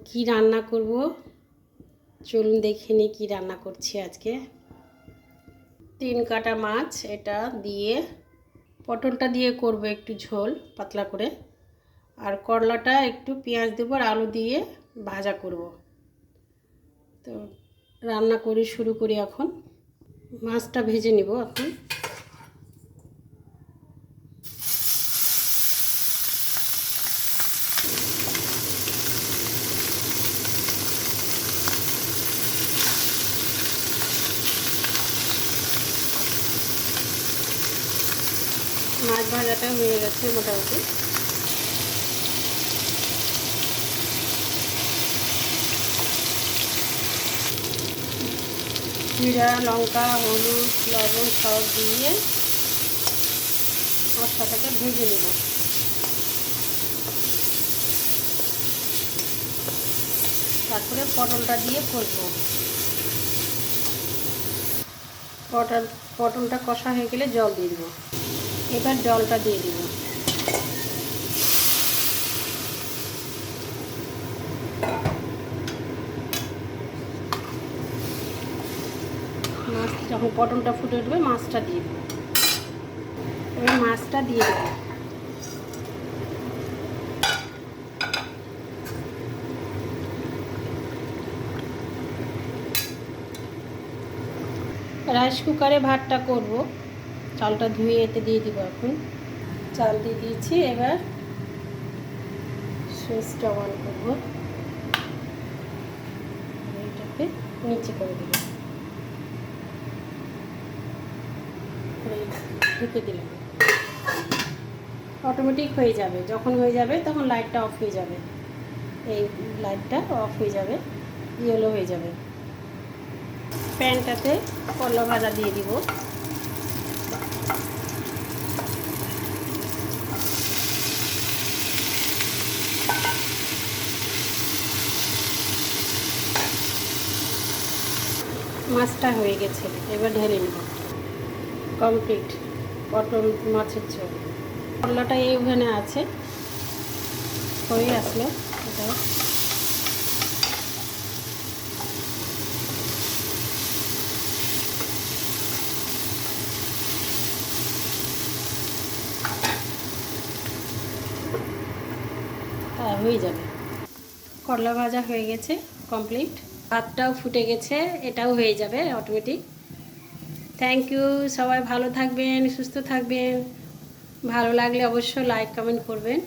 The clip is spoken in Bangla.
কি রান্না করব চলুন দেখে নিই কি রান্না করছি আজকে। 3 কাটা মাছ, এটা দিয়ে পটলটা দিয়ে করব একটু ঝোল পাতলা করে, আর করলাটা একটু পেঁয়াজ দেবো আর আলু দিয়ে ভাজা করব। তো রান্না করি, শুরু করি। এখন মাছটা ভেজে নিব। এখন মাছ ভাজাটা হয়ে গেছে মোটামুটি। জিরা, লঙ্কা, হলুদ, লবণ সব দিয়ে মশলাটাকে ভেজে নেব। তারপরে পটলটা দিয়ে করব। পটলটা কষা হয়ে গেলে জল দিয়ে দেবো। এবার জলটা দিয়ে দিব। মাছ যখন পটলটা ফুটে উঠবে মাছটা দিয়ে দেবো। এবার মাছটা দিয়ে দেবো। রাইস কুকারে ভাতটা করব। চালটা ধুয়ে এতে দিয়ে দিব। এখন চাল দিয়ে দিয়েছি। এবার সুইচটা অন করব, এটাকে নিচে করে দেব, ঢুকে দিলাম। অটোমেটিক হয়ে যাবে। যখন হয়ে যাবে তখন লাইটটা অফ হয়ে যাবে। এই লাইটটা অফ হয়ে যাবে, ইয়েলো হয়ে যাবে। প্যানটাতে করলা ভাজা দিয়ে দিব। মাছটা হয়ে গেছে, এবার ঢেলে নেব। কমপ্লিট পটল মাছের ঝোল। করলাটা এই ওভেনে আছে, হয়ে আসলো। এটা হয়ে যাবে। করলা ভাজা হয়ে গেছে কমপ্লিট। ভাতটাও ফুটে গেছে, এটাও হয়ে যাবে অটোমেটিক। Thank you. সবাই ভালো থাকবেন, সুস্থ থাকবেন। ভালো লাগলে অবশ্যই লাইক কমেন্ট করবেন।